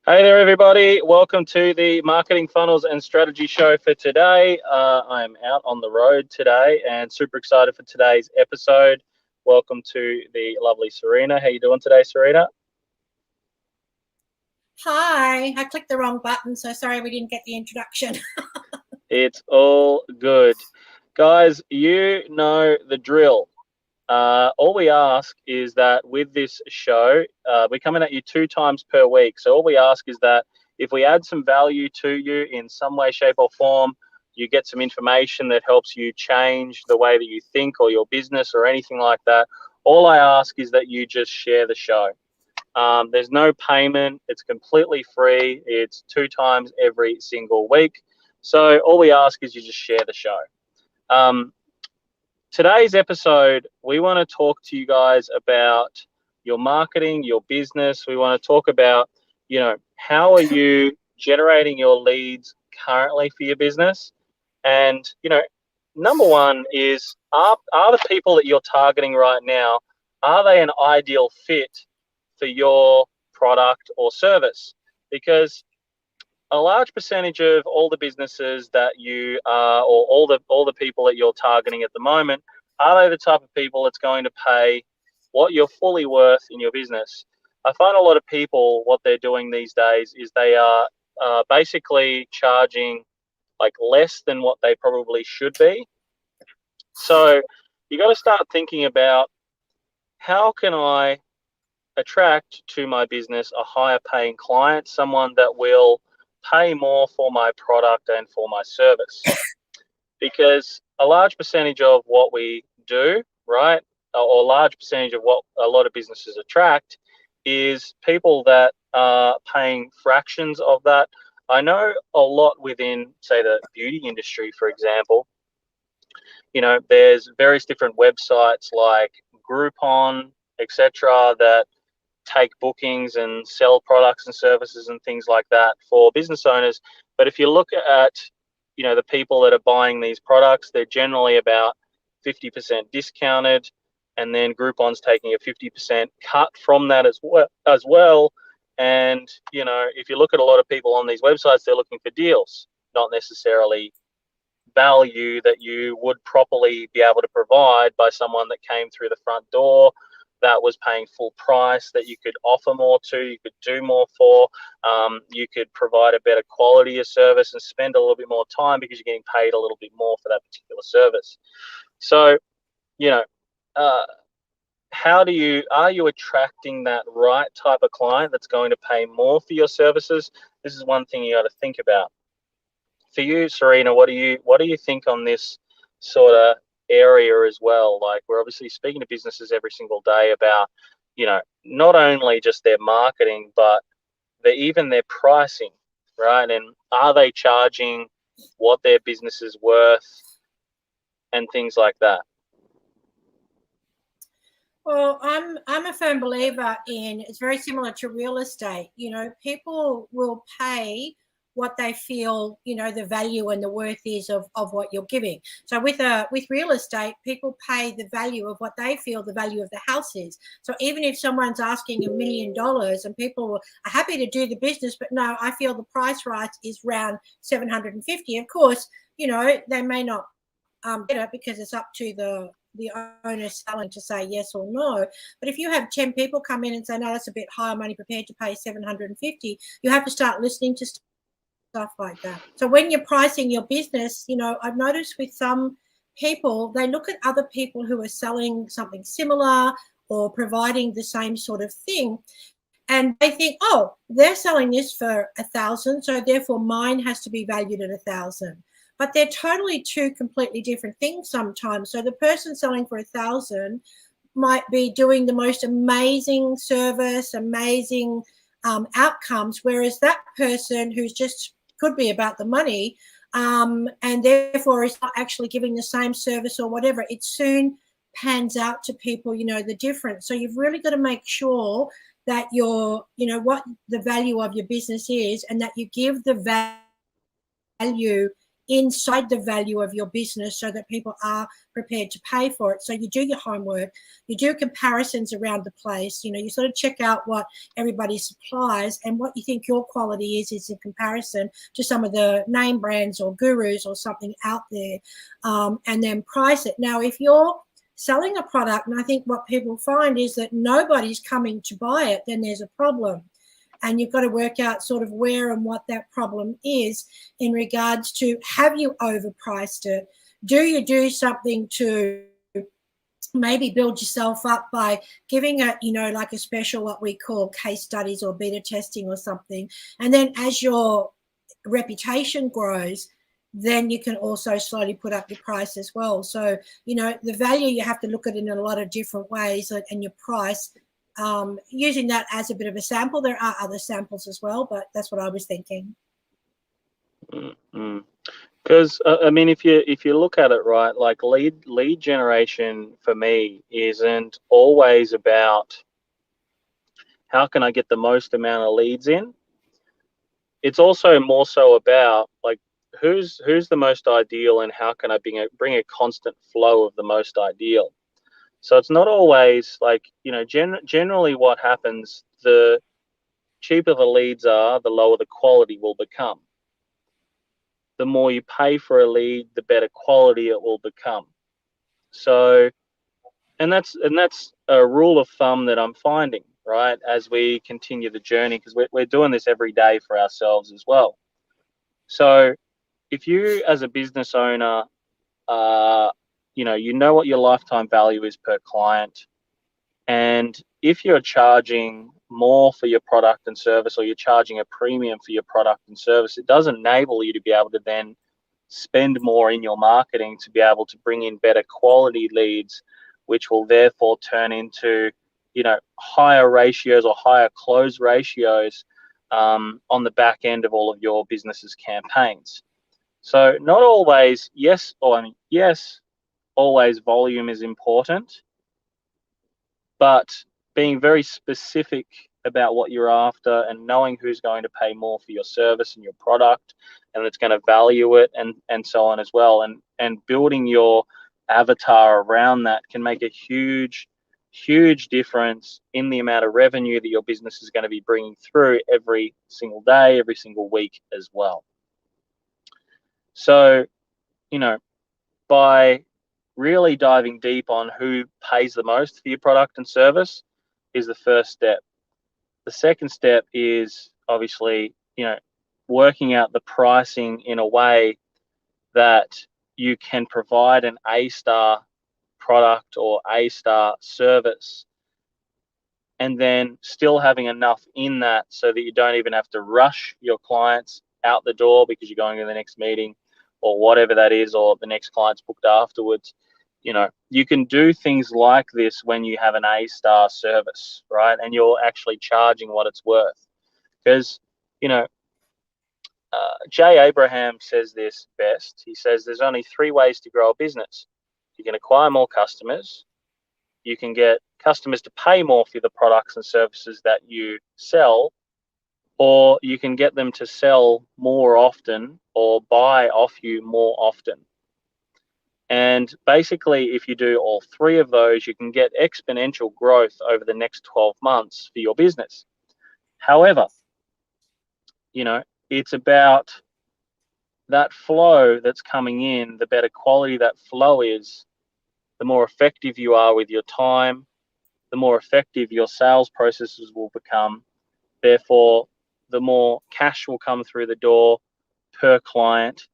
Hey there, everybody. Welcome to the Marketing Funnels and Strategy Show for today. I am out on the road today and super excited for today's episode. Welcome to the lovely Serena. How you doing today, Serena? Hi, I clicked the wrong button, so sorry we didn't get the introduction. It's all good. Guys, you know the drill. All we ask is that with this show, we're coming at you 2 times per week. So all we ask is that if we add some value to you in some way, shape, or form, you get some information that helps you change the way that you think or your business or anything like that. All I ask is that you just share the show. There's no payment. It's completely free. It's 2 times every single week. So all we ask is you just share the show. Um, Today's episode, we want to talk to you guys about your marketing, your business. We want to talk about, how are you generating your leads currently for your business? And, number one is, are the people that you're targeting right now, are they an ideal fit for your product or service? Because a large percentage of all the businesses that you are, or all the people that you're targeting at the moment, are they the type of people that's going to pay what you're fully worth in your business? I find a lot of people, what they're doing these days is they are basically charging like less than what they probably should be. So you got to start thinking about, how can I attract to my business a higher paying client, someone that will pay more for my product and for my service. Because a large percentage of what we do, right, or a large percentage of what a lot of businesses attract is people that are paying fractions of that. I know a lot within, say, the beauty industry, for example. There's various different websites like Groupon, etc., that take bookings and sell products and services and things like that for business owners. But if you look at, the people that are buying these products, they're generally about 50% discounted, and then Groupon's taking a 50% cut from that as well. And, if you look at a lot of people on these websites, they're looking for deals, not necessarily value that you would properly be able to provide by someone that came through the front door, that was paying full price, that you could offer more to, you could do more for, you could provide a better quality of service and spend a little bit more time because you're getting paid a little bit more for that particular service. So, you know, uh, are you attracting that right type of client that's going to pay more for your services? This is one thing you got to think about. For you, Serena, what do you think on this sort of area as well? Like, we're obviously speaking to businesses every single day about, not only just their marketing, but even their pricing, right? And are they charging what their business is worth and things like that? Well, I'm a firm believer in, it's very similar to real estate. People will pay what they feel, the value and the worth is of what you're giving. So with real estate, people pay the value of what they feel the value of the house is. So even if someone's asking $1 million and people are happy to do the business, but no, I feel the price right is around 750. Of course, they may not get it because it's up to the owner selling to say yes or no. But if you have 10 people come in and say, no, that's a bit high, I'm only prepared to pay 750, you have to start listening to stuff like that. So when you're pricing your business, I've noticed with some people, they look at other people who are selling something similar or providing the same sort of thing, and they think, oh, they're selling this for 1,000, so therefore mine has to be valued at 1,000. But they're totally two completely different things sometimes. So the person selling for 1,000 might be doing the most amazing service, amazing outcomes, whereas that person who's just could be about the money, and therefore is not actually giving the same service or whatever, it soon pans out to people, the difference. So you've really got to make sure that you're, what the value of your business is, and that you give the value inside the value of your business so that people are prepared to pay for it. So you do your homework, you do comparisons around the place, you sort of check out what everybody supplies and what you think your quality is in comparison to some of the name brands or gurus or something out there, and then price it. Now, if you're selling a product, and I think what people find is that nobody's coming to buy it, then there's a problem. And you've got to work out sort of where and what that problem is in regards to, have you overpriced it? Do you do something to maybe build yourself up by giving it, like a special, what we call case studies or beta testing or something. And then as your reputation grows, then you can also slowly put up your price as well. So, the value, you have to look at it in a lot of different ways, and your price, using that as a bit of a sample. There are other samples as well, but that's what I was thinking. Because I mean, if you look at it, right, like lead generation for me isn't always about how can I get the most amount of leads in. It's also more so about like who's the most ideal and how can I bring a constant flow of the most ideal. So it's not always like, generally what happens, the cheaper the leads are, the lower the quality will become. The more you pay for a lead, the better quality it will become. So, and that's a rule of thumb that I'm finding, right, as we continue the journey, because we're doing this every day for ourselves as well. So if you as a business owner, you know what your lifetime value is per client. And if you're charging more for your product and service, or you're charging a premium for your product and service, it does enable you to be able to then spend more in your marketing to be able to bring in better quality leads, which will therefore turn into, higher ratios or higher close ratios on the back end of all of your business's campaigns. So not always, yes, always volume is important, but being very specific about what you're after and knowing who's going to pay more for your service and your product and that's going to value it and so on as well. And building your avatar around that can make a huge, huge difference in the amount of revenue that your business is going to be bringing through every single day, every single week as well. So, by really diving deep on who pays the most for your product and service is the first step. The second step is obviously, working out the pricing in a way that you can provide an A-star product or A-star service, and then still having enough in that so that you don't even have to rush your clients out the door because you're going to the next meeting or whatever that is, or the next client's booked afterwards. You can do things like this when you have an A-star service, right? And you're actually charging what it's worth. Because, Jay Abraham says this best. He says there's only 3 ways to grow a business. You can acquire more customers, you can get customers to pay more for the products and services that you sell, or you can get them to sell more often or buy off you more often. And basically, if you do all 3 of those, you can get exponential growth over the next 12 months for your business. However, it's about that flow that's coming in. The better quality that flow is, the more effective you are with your time, the more effective your sales processes will become. Therefore, the more cash will come through the door per client.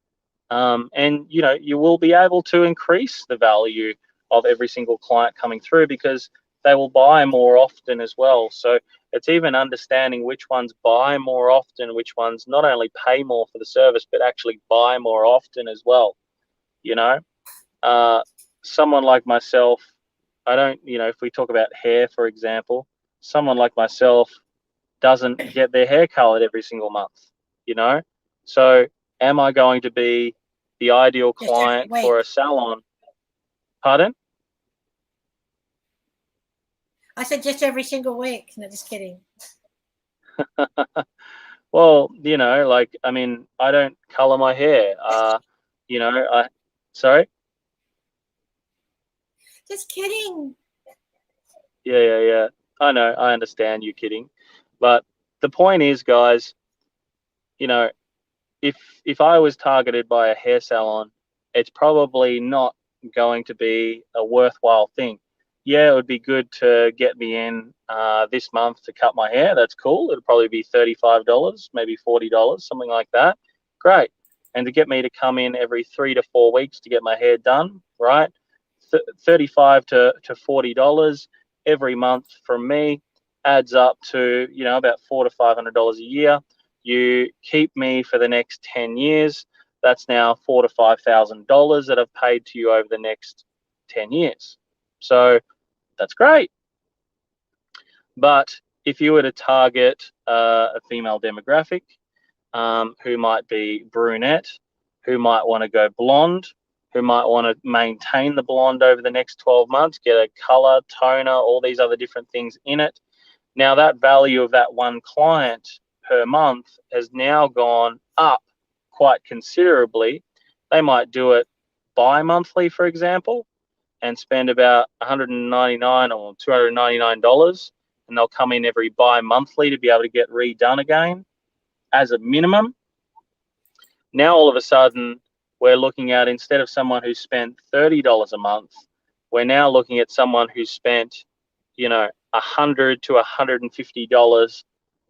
And you will be able to increase the value of every single client coming through because they will buy more often as well. So it's even understanding which ones buy more often, which ones not only pay more for the service, but actually buy more often as well. Someone like myself, I don't, if we talk about hair, for example, someone like myself doesn't get their hair colored every single month, So am I going to be the ideal client for a salon? Pardon? I said just every single week. No, just kidding. Well, I don't color my hair. You know, sorry. Just kidding. Yeah. I know. I understand you kidding, but the point is, guys, you know, if I was targeted by a hair salon, it's probably not going to be a worthwhile thing. Yeah, it would be good to get me in this month to cut my hair. That's cool. It'll probably be $35, maybe $40, something like that. Great. And to get me to come in every 3 to 4 weeks to get my hair done, right? 35 to $40 every month from me adds up to, you know, about $400 to $500 a year. You keep me for the next 10 years. That's now $4,000 to $5,000 that I've paid to you over the next 10 years. So that's great. But if you were to target a female demographic who might be brunette, who might want to go blonde, who might want to maintain the blonde over the next 12 months, get a color, toner, all these other different things in it. Now that value of that one client per month has now gone up quite considerably. They might do it bi-monthly, for example, and spend about $199 or $299, and they'll come in every bi-monthly to be able to get redone again as a minimum. Now all of a sudden we're looking at, instead of someone who spent $30 a month, we're now looking at someone who spent, you know, $100 to $150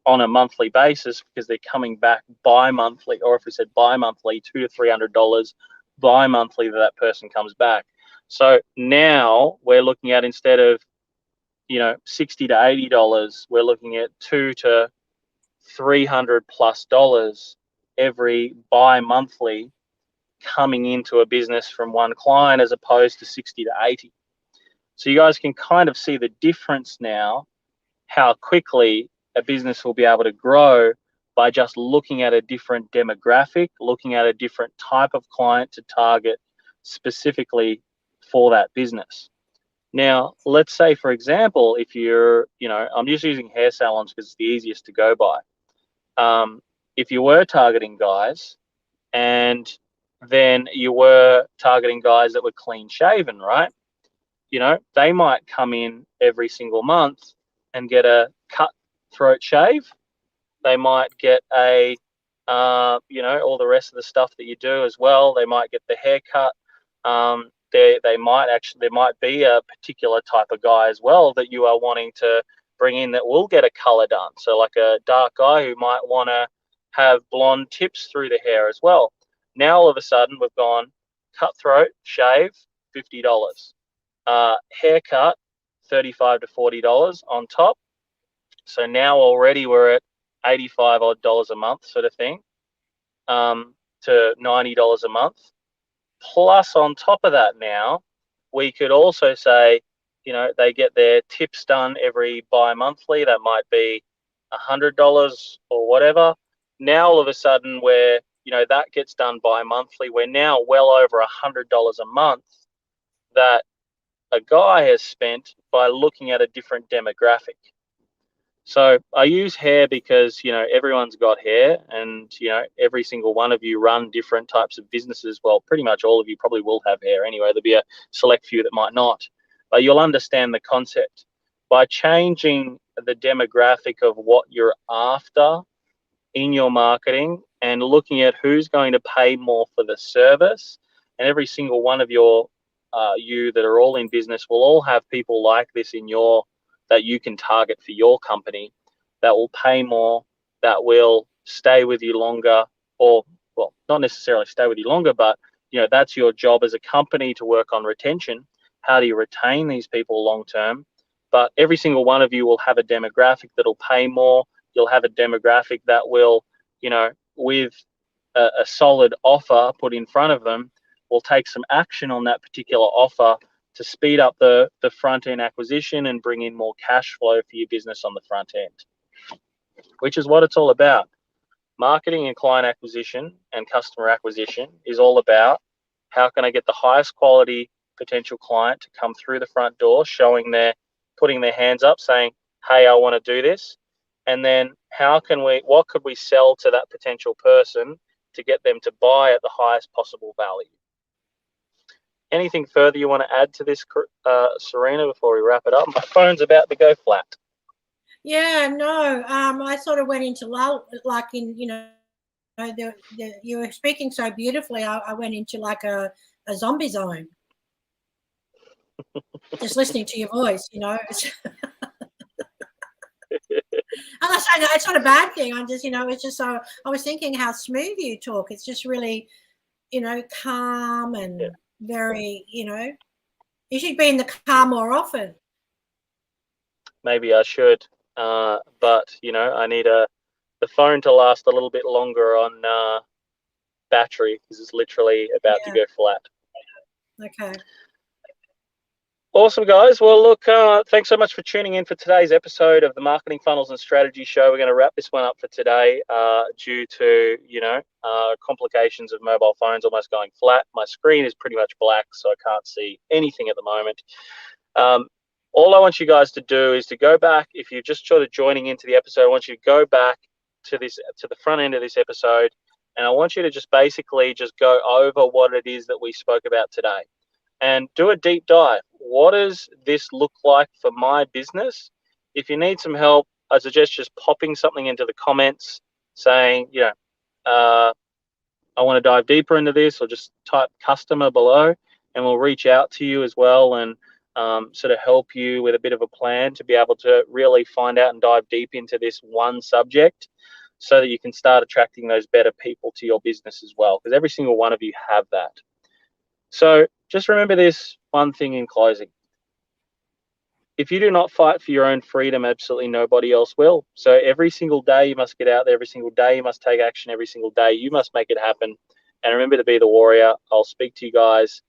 on a monthly basis, because they're coming back bi-monthly, or if we said bi-monthly, $200 to $300 bi-monthly that person comes back. So now we're looking at, instead of, you know, $60 to $80, we're looking at $200 to $300+ every bi-monthly coming into a business from one client, as opposed to 60 to 80. So you guys can kind of see the difference now, how quickly a business will be able to grow by just looking at a different demographic, looking at a different type of client to target specifically for that business. Now, let's say, for example, if you're, you know, I'm just using hair salons because it's the easiest to go by. If you were targeting guys, and then you were targeting guys that were clean shaven, right? You know, they might come in every single month and get a cut throat shave. They might get a, you know, all the rest of the stuff that you do as well. They might get the haircut. They might actually, there might be a particular type of guy as well that you are wanting to bring in that will get a color done. So like a dark guy who might want to have blonde tips through the hair as well. Now all of a sudden we've gone cutthroat shave, $50. Haircut, $35 to $40 on top. So now already we're at $85 odd a month, sort of thing, to $90 a month. Plus, on top of that, now we could also say, you know, they get their tips done every bi-monthly. That might be $100 or whatever. Now all of a sudden, where, you know, that gets done bi-monthly, we're now well over $100 a month that a guy has spent by looking at a different demographic. So I use hair because, you know, everyone's got hair, and, you know, every single one of you run different types of businesses. Well, pretty much all of you probably will have hair anyway. There'll be a select few that might not, but you'll understand the concept. By changing the demographic of what you're after in your marketing and looking at who's going to pay more for the service, and every single one of you that are all in business will all have people like this in your, that you can target for your company, that will pay more, that will stay with you longer, or, well, not necessarily stay with you longer, but, you know, that's your job as a company, to work on retention. How do you retain these people long term? But every single one of you will have a demographic that'll pay more. You'll have a demographic that will, you know, with a solid offer put in front of them, will take some action on that particular offer to speed up the front end acquisition and bring in more cash flow for your business on the front end, which is what it's all about. Marketing and client acquisition and customer acquisition is all about, how can I get the highest quality potential client to come through the front door, putting their hands up saying, hey, I want to do this. And then what could we sell to that potential person to get them to buy at the highest possible value. Anything further you want to add to this, Serena, before we wrap it up? My phone's about to go flat. Yeah, no, I sort of went into lull, like in, you know, you were speaking so beautifully. I went into like a zombie zone. Just listening to your voice, you know. I'm saying it's not a bad thing. I'm just, you know, it's just so I was thinking how smooth you talk. It's just really, you know, calm and very, you know, you should be in the car more often. Maybe I should, but you know, I need the phone to last a little bit longer on battery because it's literally about to go flat. Okay. Awesome, guys. Well, look, thanks so much for tuning in for today's episode of the Marketing Funnels and Strategy Show. We're going to wrap this one up for today due to, you know, complications of mobile phones almost going flat. My screen is pretty much black, so I can't see anything at the moment. All I want you guys to do is to go back. If you're just sort of joining into the episode, I want you to go back to the front end of this episode, and I want you to just basically just go over what it is that we spoke about today. And do a deep dive. What does this look like for my business? If you need some help, I suggest just popping something into the comments saying, you know, I want to dive deeper into this, or just type customer below, and we'll reach out to you as well and sort of help you with a bit of a plan to be able to really find out and dive deep into this one subject so that you can start attracting those better people to your business as well, because every single one of you have that. So just remember this one thing in closing. If you do not fight for your own freedom, absolutely nobody else will. So every single day you must get out there. Every single day you must take action. Every single day you must make it happen. And remember to be the warrior. I'll speak to you guys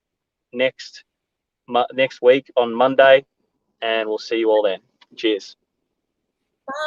next week on Monday, and we'll see you all then. Cheers.